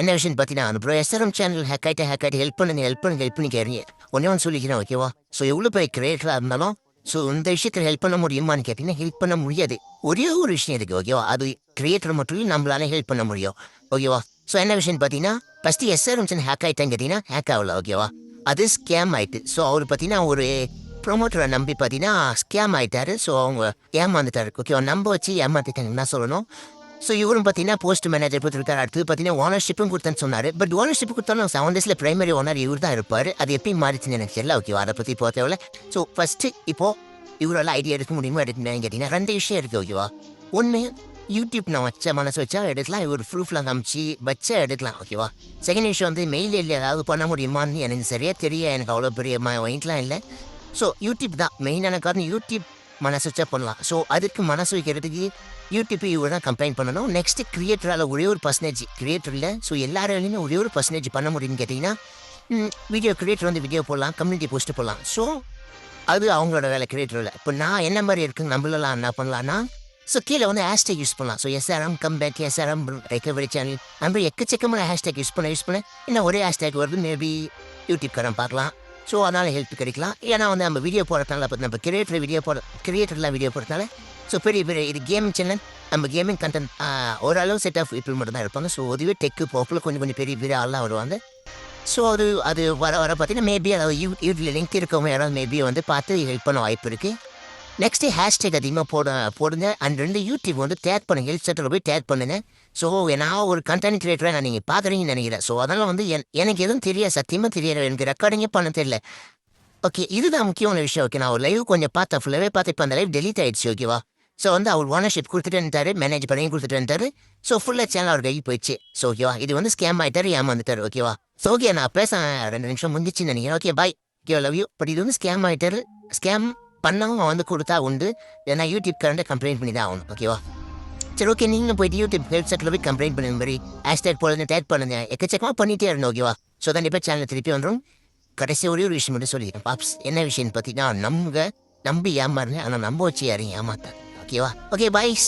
என்ன விஷயம் பார்த்தீங்கன்னா ப்ரோ எஸ்ஆர்எம் சேனல் ஹேக்காயிட்டு ஹெல்ப் பண்ணி கேறீங்க ஒன்னே ஒன்று சொல்லிக்கிறேன் ஓகேவா. ஸோ எவ்வளோ பெரிய கிரியேட்டராக இருந்தாலும் ஸோ இந்த விஷயத்தில் ஹெல்ப் பண்ண முடியுமான்னு கேட்டிங்கன்னா ஹெல்ப் பண்ண முடியாது. ஒரே ஒரு விஷயம் இருக்குது ஓகேவா, அது கிரியேட்டர் மட்டும் நம்மளால ஹெல்ப் பண்ண முடியும் ஓகேவா. ஸோ என்ன விஷயம்னு பார்த்தீங்கன்னா ஃபஸ்ட்டு எஸ்ஆர்எம் சேனல் ஹேக் ஆகிட்டான்னு கேட்டிங்கன்னா ஹேக் ஆகல ஓகேவா, அது ஸ்கேம் ஆயிட்டு. ஸோ அவர் பார்த்தீங்கன்னா ஒரு ப்ரொமோட்டரை நம்பி பார்த்தீங்கன்னா ஸ்கேம் ஆகிட்டாரு. ஸோ அவங்க ஏமாந்துட்டாரு ஓகேவா, நம்ப வச்சு ஏமாத்திட்டாங்க என்ன சொல்லணும். ஸோ இவரும் பார்த்தீங்கன்னா போஸ்ட் மேனேஜர் கொடுத்துருக்காரு. அடுத்து பார்த்தீங்கன்னா ஓனர்ஷிப்பும் கொடுத்தேன்னு சொன்னார். பட் ஓனர்ஷிப் கொடுத்தாலும் 7 டேஸில் பிரைமரி ஓனர் இவர் தான் இருப்பார். அது எப்படி மாறிச்சுன்னு எனக்கு தெரியல ஓகேவா, அதை பற்றி போக தேவையில்ல. ஸோ ஃபஸ்ட்டு இப்போது இவரால் ஐடியா எடுக்க முடியுமா எடுக்கணும்னு கேட்டிங்கன்னா 2 விஷயம் இருக்குது ஓகேவா. ஒன்று யூடியூப் நான் வச்ச மனசு வச்சா எடுக்கலாம், இவர் ப்ரூஃப்லாம் காமிச்சு வச்சா எடுக்கலாம் ஓகேவா. செகண்ட் விஷயம் வந்து மெயில் இல்லை ஏதாவது பண்ண முடியுமான்னு எனக்கு சரியாக தெரிய, எனக்கு அவ்வளோ பெரிய மைண்ட்லாம் இல்லை. ஸோ யூடியூப் தான் மெயினான காரணம். யூடியூப் மனசு வச்சா பண்ணலாம். ஸோ அதுக்கு மனசு வைக்கிறதுக்கு யூடியூப் இவர் தான் கம்ப்ளைண்ட் பண்ணணும். நெக்ஸ்ட்டு கிரியேட்டரால் ஒரே ஒரு பர்சன்டேஜ் கிரியேட்டரில் ஸோ எல்லாராலையுமே ஒரே ஒரு பர்சன்டேஜ் பண்ண முடியும்னு கேட்டிங்கன்னா வீடியோ கிரியேட்டர் வந்து வீடியோ போடலாம், கம்யூனிட்டி போஸ்ட்டு போடலாம். ஸோ அது அவங்களோட வேலை கிரியேட்டரில். இப்போ நான் என்ன மாதிரி இருக்குன்னு நம்மளெல்லாம் என்ன பண்ணலான்னா ஸோ கீழே வந்து ஹேஷ்டேக் யூஸ் பண்ணலாம். So SRM comeback SRM recovery channel நம்ம எக்கச்சக்கமான ஹேஷ்டேக் யூஸ் பண்ண இன்னும் ஒரே ஹேஷ்டேக் வருது, மேபி யூடியூப்காரன் பார்க்கலாம். ஸோ அதனால் ஹெல்ப் கிடைக்கலாம். ஏன்னா வந்து நம்ம வீடியோ போடுறதுனால நம்ம கிரியேட்டர்லாம் வீடியோ போடுறதுனால ஸோ பெரிய இது கேமிங் சேனல், நம்ம கேமிங் கண்டென்ட் ஓரளவு செட் ஆஃப் பீப்புள் மட்டும் தான் இருப்பாங்க. ஸோ அதுவே டெக்கு போப்பில் கொஞ்சம் பெரிய ஆள்லாம் வருவாங்க. ஸோ அது வர பார்த்தீங்கன்னா மேபி அதாவது யூடியூப்ல லிங்க் இருக்கவங்க யாராவது மேபி வந்து பார்த்து ஹெல்ப் பண்ண வாய்ப்பு இருக்குது. நெக்ஸ்ட்டு ஹேஷ்டேக் அதிகமாக போடுங்க. அண்ட் 2 யூடியூப் வந்து டேக் பண்ணுங்க, ஹெல்ப் சென்டரில் போய் டேக் பண்ணுங்க. ஸோ நான் ஒரு கண்டென்ட் கிரியேட்டராக நான் நீங்கள் பார்க்குறீங்கன்னு நினைக்கிறேன். ஸோ அதனால் வந்து எனக்கு எதுவும் தெரியாது, சத்தியமாக தெரியாது, எனக்கு ரெக்கார்டிங்கே பண்ண தெரியல. ஓகே இதுதான் முக்கியமான விஷயம். ஓகே நான் ஒரு லைவ் கொஞ்சம் பார்த்தேன், ஃபுல்லாகவே பார்த்து இப்போ அந்த லைவ் டெலிட் ஆகிடுச்சு ஓகேவா. ஸோ வந்து அவர் ஓனர்ஷிப் கொடுத்துட்டு மேனேஜ் பண்ணி கொடுத்துட்டு ஸோ ஃபுல்லாக சேனல் அவர் கைக்கு போயிடுச்சு. ஸோ ஓகேவா இது வந்து ஸ்கேம் ஆகிட்டாரு, ஏமாந்துட்டார் ஓகேவா. ஸோ ஓகே நான் பேச 2 நிமிஷம் முடிஞ்சிச்சுன்னு நினைக்கிறேன். Okay bye, okay love you. But இது வந்து ஸ்கேம் ஆகிட்டாரு, ஸ்கேம் பண்ணவங்க வந்து கொடுத்தா உண்டு, ஏன்னா யூடியூப் கரண்ட்டை கம்ப்ளைண்ட் பண்ணி தான் ஆகணும் ஓகேவா. சரி ஓகே நீங்களும் போய்ட்டு யூடியூப் ஹெல்ப் செட்டில் போய் கம்ப்ளைண்ட் பண்ணுங்க, மாதிரி ஹேஷ்டேக் போடுங்க, டேக் பண்ணுங்க, எக்கச்சக்கமாக பண்ணிகிட்டே இருந்தோம் ஓகேவா. ஸோ கண்டிப்பாக சேனல் திருப்பி வந்துடும். கடைசி ஒரே ஒரு விஷயம் மட்டும் சொல்லிடுறேன் பாப்ஸ். என்ன விஷயம்னு பார்த்தீங்கன்னா நம்பி ஏமாறுங்க, ஆனால் நம்ப வச்சு யாரையும் ஏமாத்தாங்க ஓகேவா. Okay boys.